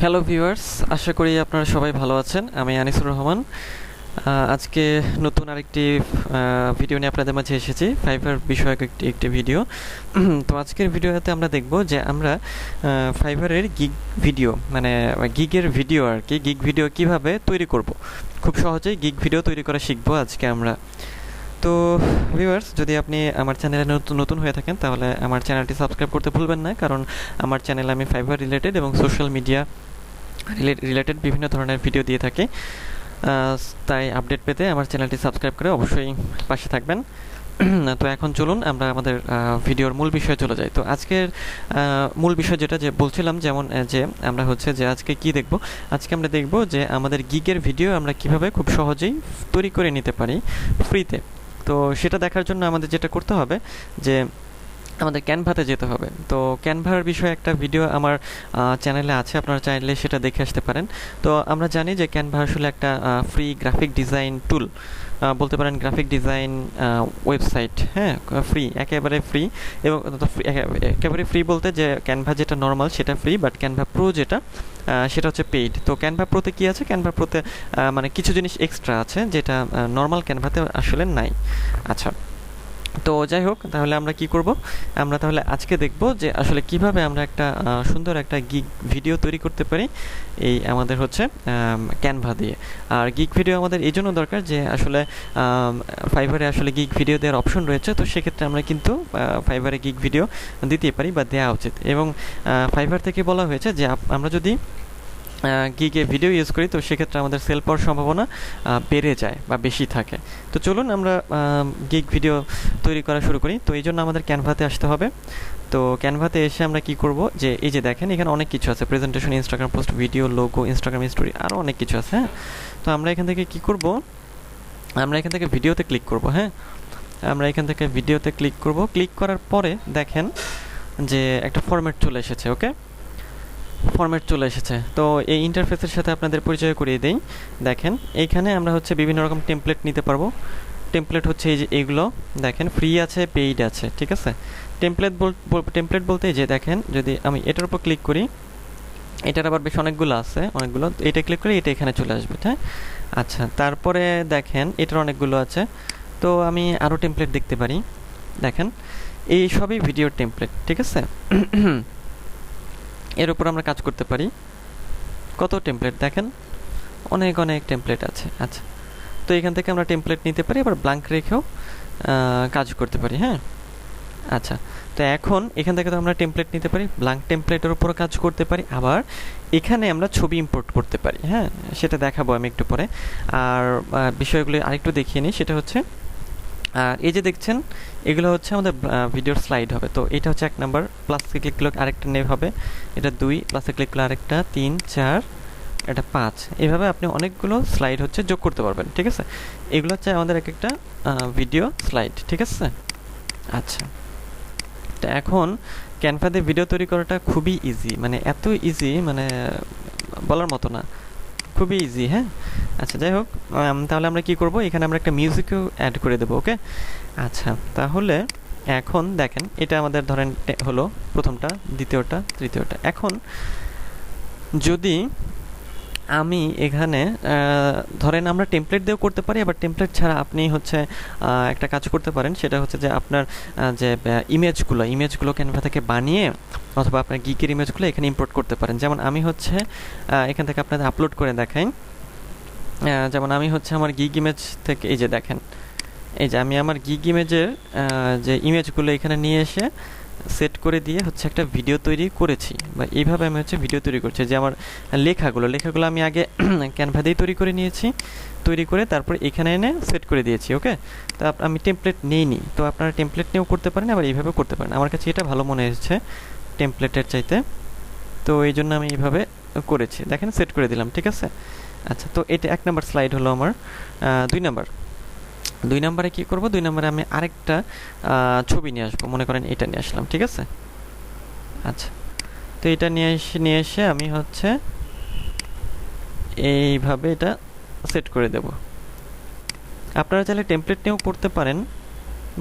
Hello viewers, আশা করি আপনারা সবাই ভালো আছেন। আমি আনিসুর রহমান। আজকে নতুন আরেকটি ভিডিও নিয়ে আপনাদের মাঝে এসেছি, ফাইবার বিষয়ক একটি ভিডিও। তো আজকের ভিডিওতে আমরা দেখব যে আমরা ফাইবারের গিগ ভিডিও মানে গিগের ভিডিও আর কি, গিগ ভিডিও কিভাবে তৈরি করব। খুব সহজেই গিগ ভিডিও তৈরি করা শিখবো আজকে আমরা। তো ভিউয়ার্স, যদি আপনি আমার চ্যানেলে নতুন হয়ে থাকেন তাহলে আমার চ্যানেলটি সাবস্ক্রাইব করতে ভুলবেন না, কারণ আমার চ্যানেলে আমি ফাইবার রিলেটেড এবং সোশ্যাল মিডিয়া রিলেটেড বিভিন্ন ধরনের ভিডিও দিয়ে থাকি। তাই আপডেট পেতে আমার চ্যানেলটি সাবস্ক্রাইব করে অবশ্যই পাশে থাকবেন। তো এখন চলুন আমরা আমাদের ভিডিওর মূল বিষয়ে চলে যাই। তো আজকের মূল বিষয় যেটা বলছিলাম, যেমন যে আমরা যে আজকে কি দেখব, আজকে আমরা দেখব যে আমাদের গিগের ভিডিও আমরা কিভাবে খুব সহজেই তৈরি করে নিতে পারি ফ্রিতে। তো সেটা দেখার জন্য আমাদের যেটা করতে হবে যে আমাদের ক্যানভাতে যেতে হবে। তো ক্যানভার বিষয়ে একটা ভিডিও আমার চ্যানেলে আছে, আপনারা চাইলে সেটা দেখে আসতে পারেন। তো আমরা জানি যে ক্যানভা আসলে একটা ফ্রি গ্রাফিক ডিজাইন টুল, বলতে পারেন গ্রাফিক ডিজাইন ওয়েবসাইট। হ্যাঁ, ফ্রি, একেবারে ফ্রি। এবং একেবারে ফ্রি বলতে যে ক্যানভা যেটা নর্মাল সেটা ফ্রি, বাট ক্যানভা প্রো যেটা সেটা হচ্ছে পেইড। তো ক্যানভা প্রোতে কী আছে, ক্যানভা প্রোতে মানে কিছু জিনিস এক্সট্রা আছে যেটা নর্মাল ক্যানভাতে আসলে নাই। আচ্ছা, তো যাই হোক, তাহলে আমরা কি করব, আমরা তাহলে আজকে দেখব যে আসলে কিভাবে আমরা একটা সুন্দর একটা গিগ ভিডিও তৈরি করতে পারি এই আমাদের ক্যানভা দিয়ে। আর গিগ ভিডিও আমাদের এই জন্য দরকার যে আসলে ফাইবারে আসলে গিগ ভিডিও দেওয়ার অপশন রয়েছে। তো সেক্ষেত্রে আমরা কিন্তু ফাইবারে গিগ ভিডিও দিতে পারি বা দেওয়া উচিত। এবং ফাইবার থেকে বলা হয়েছে যে আমরা যদি গিগে ভিডিও ইউজ করি তো সেক্ষেত্রে আমাদের সেল পাওয়ার সম্ভাবনা বেড়ে যায় বা বেশি থাকে। তো চলুন আমরা গিগ ভিডিও তৈরি করা শুরু করি। তো এই জন্য আমাদের ক্যানভাতে আসতে হবে। তো ক্যানভাতে এসে আমরা কি করব, যে এই যে দেখেন এখানে অনেক কিছু আছে, presentation, Instagram post, video, logo, Instagram story, আরও অনেক কিছু আছে। হ্যাঁ, তো আমরা এখান থেকে কি করব, আমরা এখান থেকে ভিডিওতে ক্লিক করব। হ্যাঁ, আমরা এখান থেকে ভিডিওতে ক্লিক করব। ক্লিক করার পরে দেখেন যে একটা ফরম্যাট চলে এসেছে। ওকে, ফরম্যাট চলে এসেছে। তো এই ইন্টারফেসের সাথে আপনাদের পরিচয় করিয়ে দেই। দেখেন এইখানে আমরা বিভিন্ন রকম টেমপ্লেট নিতে পারবো। টেমপ্লেট হচ্ছে এই যে এইগুলো দেখেন, ফ্রি আছে, পেইড আছে, ঠিক আছে। টেমপ্লেট বলতে যে দেখেন, যদি আমি এটার উপর ক্লিক করি, এটার আবার বেশ অনেকগুলো আছে, অনেকগুলো। এটা ক্লিক করে এটা এখানে চলে আসবে। হ্যাঁ, আচ্ছা, তারপরে দেখেন এটার অনেকগুলো আছে। তো আমি আরও টেমপ্লেট দেখতে পারি। দেখেন এই সবই ভিডিওর টেমপ্লেট, ঠিক আছে। এর উপর আমরা কাজ করতে পারি। কত টেমপ্লেট দেখেন, অনেক অনেক টেমপ্লেট আছে। আচ্ছা, তো এখান থেকে আমরা টেমপ্লেট নিতে পারি, আবার ব্ল্যাঙ্ক রেখেও কাজ করতে পারি। হ্যাঁ, আচ্ছা, তো এখন এখান থেকে তো আমরা টেমপ্লেট নিতে পারি, ব্ল্যাঙ্ক টেমপ্লেটের উপর কাজ করতে পারি, আবার এখানে আমরা ছবি ইম্পোর্ট করতে পারি। হ্যাঁ, সেটা দেখাবো আমি একটু পরে। আর বিষয়গুলো আরেকটু দেখিয়ে নিই, সেটা হচ্ছে আর এই যে দেখছেন এগুলো আমাদের ভিডিওর স্লাইড হবে। তো এটা হচ্ছে 1 নাম্বার, প্লাসে ক্লিক করলে আরেকটা নেভ হবে, এটা 2, প্লাসে ক্লিক করলে আরেকটা 3, 4, এটা 5। এইভাবে আপনি অনেকগুলো স্লাইড যোগ করতে পারবেন, ঠিক আছে। এগুলো হচ্ছে আমাদের একটা ভিডিও স্লাইড, ঠিক আছে। আচ্ছা, তো এখন ক্যানভাতে ভিডিও তৈরি করাটা খুবই ইজি, মানে এত ইজি মানে বলার মতো না, খুবই ইজি। হ্যাঁ, আচ্ছা, যাই হোক, তাহলে আমরা কি করব, এখানে আমরা একটা মিউজিকও অ্যাড করে দেবো। ওকে, আচ্ছা, তাহলে এখন দেখেন এটা আমাদের ধরেন হলো প্রথমটা, দ্বিতীয়টা, তৃতীয়টা। এখন যদি আমি এখানে ধরেন আমরা টেমপ্লেট দিয়েও করতে পারি, আবার টেমপ্লেট ছাড়া আপনি একটা কাজ করতে পারেন, সেটা যে আপনার যে ইমেজগুলো ক্যানভা থেকে বানিয়ে অথবা আপনার গিগের ইমেজগুলো এখানে ইম্পোর্ট করতে পারেন। যেমন আমি এখান থেকে আপনাদের আপলোড করে দেখাই। যেমন আমি আমার গিগ ইমেজ থেকে এই যে দেখেন, এই যে আমি আমার গিগ ইমেজের যে ইমেজগুলো এখানে নিয়ে এসে সেট করে দিয়ে একটা ভিডিও তৈরি করেছি, বা এইভাবে আমি ভিডিও তৈরি করছি। যে আমার লেখাগুলো আমি আগে ক্যানভা দিয়ে তৈরি করে নিয়েছি, তৈরি করে তারপর এখানে এনে সেট করে দিয়েছি। ওকে, তো আমি টেমপ্লেট নিইনি, তো আপনারা টেমপ্লেট নিয়েও করতে পারেন, আবার এইভাবে করতে পারেন। আমার কাছে এটা ভালো মনে হয়েছে টেমপ্লেটের চাইতে, তো এই জন্য আমি এইভাবে করেছি। দেখেন সেট করে দিলাম, ঠিক আছে। আচ্ছা, তো এটা 1 নাম্বার স্লাইড হলো আমার। 2 নাম্বারে কী করব, 2 নাম্বারে আমি আরেকটা ছবি নিয়ে আসবো, মনে করেন এটা নিয়ে আসলাম, ঠিক আছে। আচ্ছা, তো এটা নিয়ে এসে আমি এইভাবে এটা সেট করে দেব। আপনারা চাইলে টেমপ্লেট নিয়েও করতে পারেন,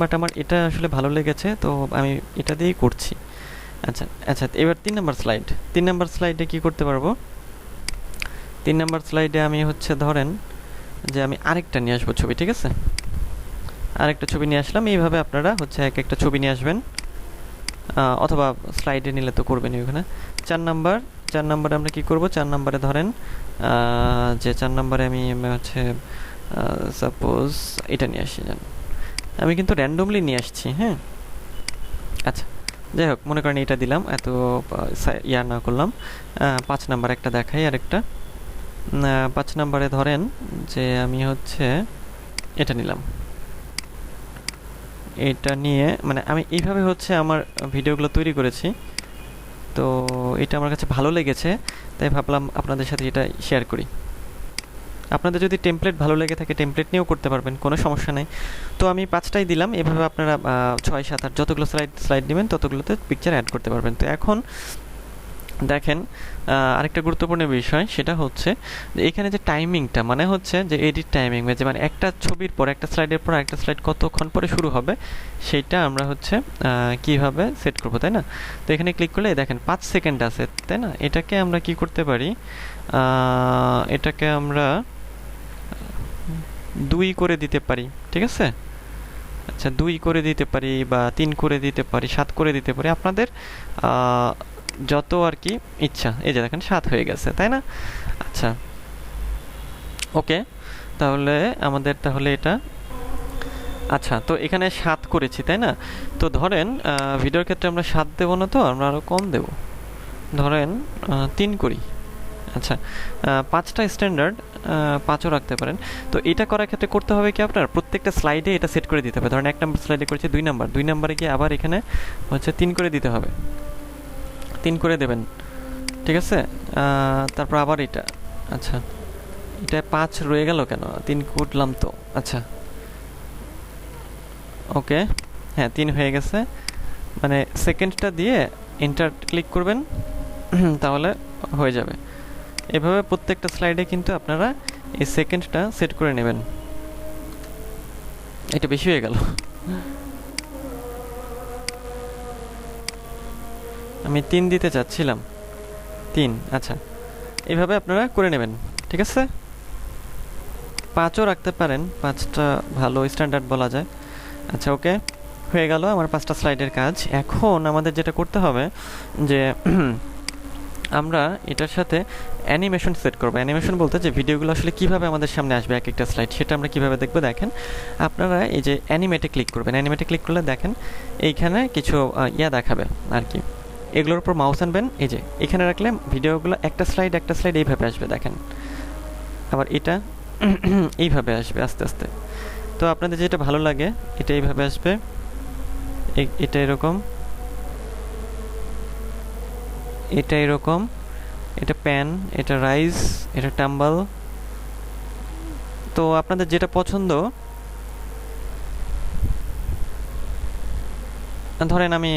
বাট আমার এটা আসলে ভালো লেগেছে, তো আমি এটা দিয়েই করছি। আচ্ছা, এবার 3 নাম্বার স্লাইডে কী করতে পারবো, 3 নাম্বার স্লাইডে আমি হচ্ছে ধরেন যে আমি আরেকটা নিয়ে আসবো ছবি, ঠিক আছে? আরেকটা ছবি নিয়ে আসলাম। এইভাবে আপনারা হচ্ছে এক একটা ছবি নিয়ে আসবেন, অথবা স্লাইডে নিলে তো করবেনই ওখানে। 4 নাম্বারে আমরা কি করব? 4 নাম্বারে ধরেন যে 4 নাম্বারে আমি হচ্ছে সাপোজ এটা নিয়ে আসি। আমি কিন্তু র্যান্ডমলি নিয়ে আসছি, হ্যাঁ? আচ্ছা, যাই হোক, মনে করেন এটা দিলাম, এত ইয়া না করলাম। 5 নাম্বার একটা দেখাই, আরেকটা 5 নাম্বারে ধরেন যে আমি হচ্ছে এটা নিলাম। এটা নিয়ে মানে আমি এইভাবে হচ্ছে আমার ভিডিওগুলো তৈরি করেছি। তো এটা আমার কাছে ভালো লেগেছে, তাই ভাবলাম আপনাদের সাথে এটা শেয়ার করি। আপনাদের যদি টেমপ্লেট ভালো লেগে থাকে টেমপ্লেট নিয়েও করতে পারবেন, কোনো সমস্যা নেই। তো আমি 5টাই দিলাম। এভাবে আপনারা 6, 7, 8 যতগুলো স্লাইড নেবেন ততগুলোতে পিকচার অ্যাড করতে পারবেন। তো এখন দেখেন আরেকটা গুরুত্বপূর্ণ বিষয়, সেটা হচ্ছে যে এখানে যে টাইমিংটা, মানে হচ্ছে যে এডিট টাইমিং, যে মানে একটা ছবির পর একটা স্লাইডের পর একটা স্লাইড কতক্ষণ পরে শুরু হবে সেটা আমরা হচ্ছে কিভাবে সেট করব, তাই না? তো এখানে ক্লিক করলে দেখেন 5 সেকেন্ড আছে, তাই না? এটাকে আমরা কি করতে পারি, এটাকে আমরা 2 করে দিতে পারি, ঠিক আছে? আচ্ছা, 2 করে দিতে পারি বা 3 করে দিতে পারি, 7 করে দিতে পারি, আপনাদের যত আর কি ইচ্ছা। এই যে দেখেন 7 হয়ে গেছে, তাই না? আচ্ছা, ওকে, তাহলে আমাদের এটা আচ্ছা, তো এখানে 7 করেছি, তাই না? তো ধরেন ভিডিওর ক্ষেত্রে আমরা 7 দেবো না, তো আমরা আরও কম দেব, ধরেন 3 করি। আচ্ছা, 5টা স্ট্যান্ডার্ড, 5ও রাখতে পারেন। তো এটা করার ক্ষেত্রে করতে হবে কি, আপনার প্রত্যেকটা স্লাইডে এটা সেট করে দিতে হবে। ধরেন 1 নাম্বার স্লাইডে করেছি 2 নাম্বারে গিয়ে আবার এখানে হচ্ছে 3 করে দিতে হবে, 3 করে দেবেন, ঠিক আছে? তারপর আবার এটা, আচ্ছা এটা 5 রয়ে গেল কেন? 3 করলাম তো, আচ্ছা ওকে, হ্যাঁ 3 হয়ে গেছে। মানে সেকেন্ডটা দিয়ে এন্টার ক্লিক করবেন, তাহলে হয়ে যাবে। এভাবে প্রত্যেকটা স্লাইডে কিন্তু আপনারা এই সেকেন্ডটা সেট করে নেবেন। এটা বেশি হয়ে গেল, আমি 3 দিতে চাচ্ছিলাম, 3। আচ্ছা, এইভাবে আপনারা করে নেবেন, ঠিক আছে? 5ও রাখতে পারেন, 5টা ভালো স্ট্যান্ডার্ড বলা যায়। আচ্ছা, ওকে, হয়ে গেল আমার 5টা স্লাইডের কাজ। এখন আমাদের যেটা করতে হবে যে আমরা এটার সাথে অ্যানিমেশন সেট করবো। অ্যানিমেশন বলতে যে ভিডিওগুলো আসলে কীভাবে আমাদের সামনে আসবে এক একটা স্লাইড, সেটা আমরা কীভাবে দেখবো। দেখেন, আপনারা এই যে অ্যানিমেটে ক্লিক করবেন। অ্যানিমেটে ক্লিক করলে দেখেন এইখানে কিছু দেখাবে আর কি। এগুলোর উপর মাউস আনবেন, এই যে এখানে রাখলে ভিডিওগুলো একটা স্লাইড এইভাবে আসবে, দেখেন। আবার এটা এইভাবে আসবে আস্তে আস্তে। তো আপনাদের যেটা ভালো লাগে এটা এইভাবে আসবে, এটা এরকম, এটা এরকম, এটা প্যান, এটা রাইজ, এটা টাম্বল। তো আপনাদের যেটা পছন্দ, ধরেন আমি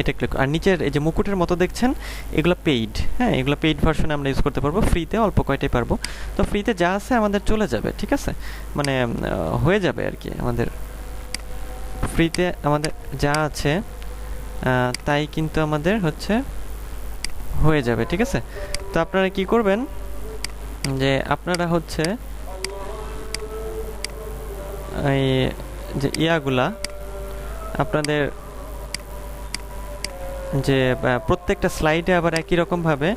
এটা ক্লিক, আর নিচের এই যে মুকুটের মতো দেখছেন এগুলো পেইড, হ্যাঁ, এগুলো পেইড ভার্সনে আমরা ইউজ করতে পারবো। ফ্রিতে অল্প কয়টাই পারবো। তো ফ্রিতে যা আছে আমাদের চলে যাবে, ঠিক আছে? মানে হয়ে যাবে আর কি। আমাদের ফ্রিতে আমাদের যা আছে তাই কিন্তু আমাদের হচ্ছে হয়ে যাবে, ঠিক আছে? তো আপনারা কি করবেন যে আপনারা হচ্ছে এই যে ইয়াগুলা আপনাদের যে প্রত্যেকটা স্লাইডে আবার একই রকমভাবে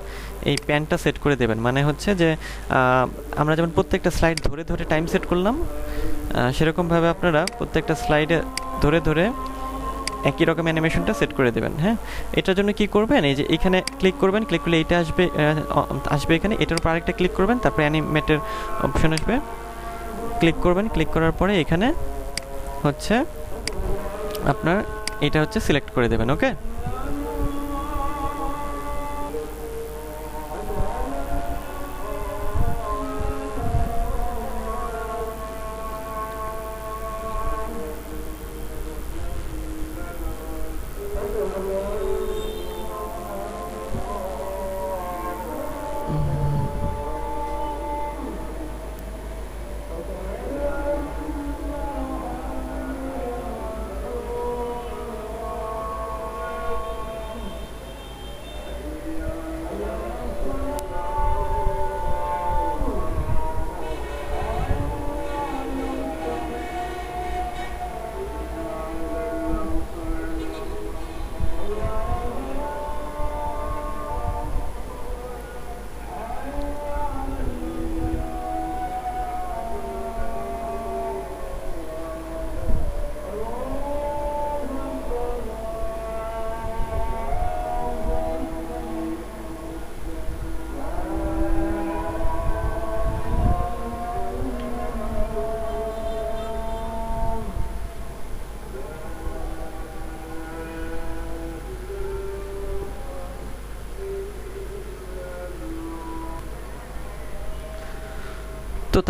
এই প্যানটা সেট করে দেবেন। মানে হচ্ছে যে আমরা যেমন প্রত্যেকটা স্লাইড ধরে ধরে টাইম সেট করলাম, সেরকমভাবে আপনারা প্রত্যেকটা স্লাইডে ধরে ধরে একই রকম অ্যানিমেশনটা সেট করে দেবেন। হ্যাঁ, এটার জন্য কি করবেন, এই যে এখানে ক্লিক করবেন, ক্লিক করলে এইটা আসবে এখানে, এটার উপর আরেকটা ক্লিক করবেন, তারপরে অ্যানিমেটের অপশন আসবে, ক্লিক করবেন, ক্লিক করার পরে এখানে হচ্ছে আপনার এটা হচ্ছে সিলেক্ট করে দেবেন। ওকে,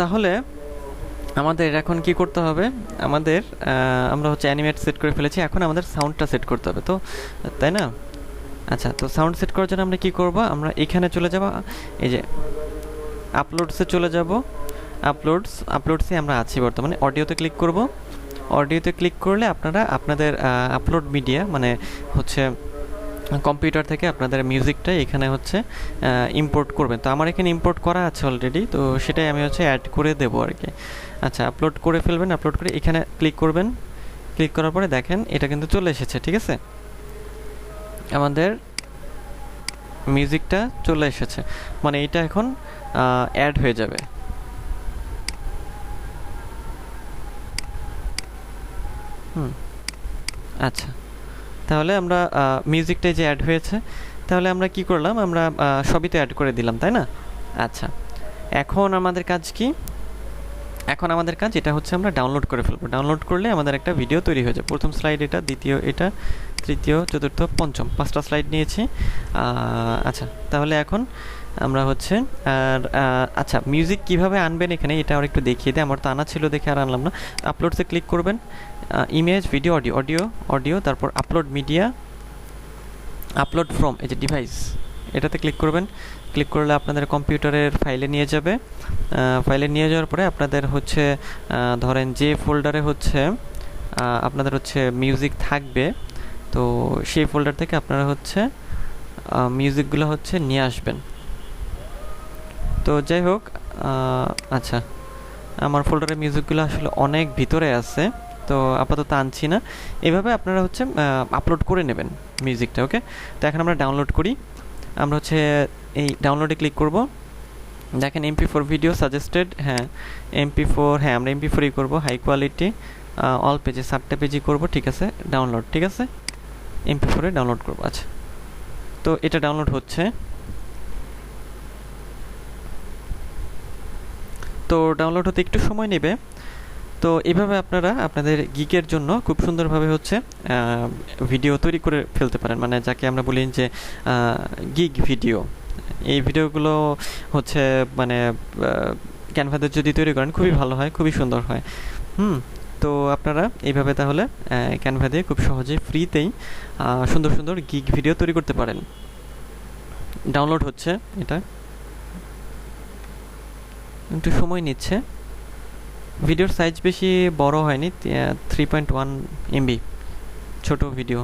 তাহলে আমাদের এখন কি করতে হবে, আমরা হচ্ছে অ্যানিমেট সেট করে ফেলেছি, এখন আমাদের সাউন্ডটা সেট করতে হবে, তো তাই না? আচ্ছা, তো সাউন্ড সেট করার জন্য আমরা কি করব, আমরা এখানে চলে যাব, এই যে আপলোডসে চলে যাব, আপলোডসে আমরা আছি বর্তমানে। অডিওতে ক্লিক করব, অডিওতে ক্লিক করলে আপনারা আপনাদের আপলোড মিডিয়া মানে হচ্ছে কম্পিউটার থেকে আপনাদের মিউজিকটা এখানে হচ্ছে ইম্পোর্ট করবেন। তো আমার এখানে ইম্পোর্ট করা আছে অলরেডি, তো সেটাই আমি হচ্ছে অ্যাড করে দেবো আর কি। আচ্ছা, আপলোড করে ফেলবেন, আপলোড করে এখানে ক্লিক করবেন, ক্লিক করার পরে দেখেন এটা কিন্তু চলে এসেছে, ঠিক আছে? আমাদের মিউজিকটা চলে এসেছে, মানে এটা এখন অ্যাড হয়ে যাবে। আচ্ছা, তাহলে আমরা মিউজিকটাই যে অ্যাড হয়েছে, তাহলে আমরা কি করলাম, আমরা সবই তো অ্যাড করে দিলাম, তাই না? আচ্ছা, এখন আমাদের কাজ কি? এখন আমাদের কাজ এটা হচ্ছে আমরা ডাউনলোড করে ফেলবো। ডাউনলোড করলে আমাদের একটা ভিডিও তৈরি হয়ে যাবে। প্রথম স্লাইড এটা, দ্বিতীয় এটা, তৃতীয়, চতুর্থ, পঞ্চম, 5টা স্লাইড নিয়েছি। আচ্ছা, তাহলে এখন আমরা হচ্ছে আচ্ছা, মিউজিক কিভাবে আনবেন এখানে এটা আর একটু দেখিয়ে দিই। আমার তো আনা ছিল দেখে আর আনলাম না। আপলোডসে ক্লিক করবেন, ইমেজ, ভিডিও, অডিও, তারপর আপলোড মিডিয়া, আপলোড ফ্রম, এই যে ডিভাইস, এটাতে ক্লিক করবেন। ক্লিক করলে আপনাদের কম্পিউটারের ফাইলে নিয়ে যাবে। ফাইলে নিয়ে যাওয়ার পরে আপনাদের হচ্ছে ধরেন যে ফোল্ডারে হচ্ছে আপনাদের হচ্ছে মিউজিক থাকবে, তো সেই ফোল্ডার থেকে আপনারা হচ্ছে মিউজিকগুলো হচ্ছে নিয়ে আসবেন। তো যাই হোক, আচ্ছা, আমার ফোল্ডারের মিউজিকগুলো আসলে অনেক ভিতরে আছে, তো আপাতত আনছি না। এভাবে আপনারা হচ্ছে আপলোড করে নেবেন মিউজিকটা, ওকে? তো এখন আমরা ডাউনলোড করি। আমরা হচ্ছে এই ডাউনলোডে ক্লিক করব। দেখেন MP4 ভিডিও সাজেস্টেড, হ্যাঁ MP4, হ্যাঁ আমরা MP4ই করবো, হাই কোয়ালিটি, অল পেজে 7টা পেজই করবো, ঠিক আছে? ডাউনলোড, ঠিক আছে, MP4 এ ডাউনলোড করবো। আচ্ছা, তো এটা ডাউনলোড হচ্ছে। তো ডাউনলোড হতে একটু সময় নেবে। তো এইভাবে আপনারা আপনাদের গিগের জন্য খুব সুন্দরভাবে হচ্ছে ভিডিও তৈরি করে ফেলতে পারেন, মানে যাকে আমরা বলি যে গিগ ভিডিও। এই ভিডিওগুলো হচ্ছে মানে ক্যানভাতে যদি তৈরি করেন খুবই ভালো হয়, খুবই সুন্দর হয়। তো আপনারা এইভাবে তাহলে ক্যানভা দিয়ে খুব সহজেই ফ্রিতেই সুন্দর সুন্দর গিগ ভিডিও তৈরি করতে পারেন। ডাউনলোড হচ্ছে, এটা একটু সময় নিচ্ছে। ভিডিওর সাইজ বেশি বড় হয়নি, 3.1 MB, ছোট ভিডিও।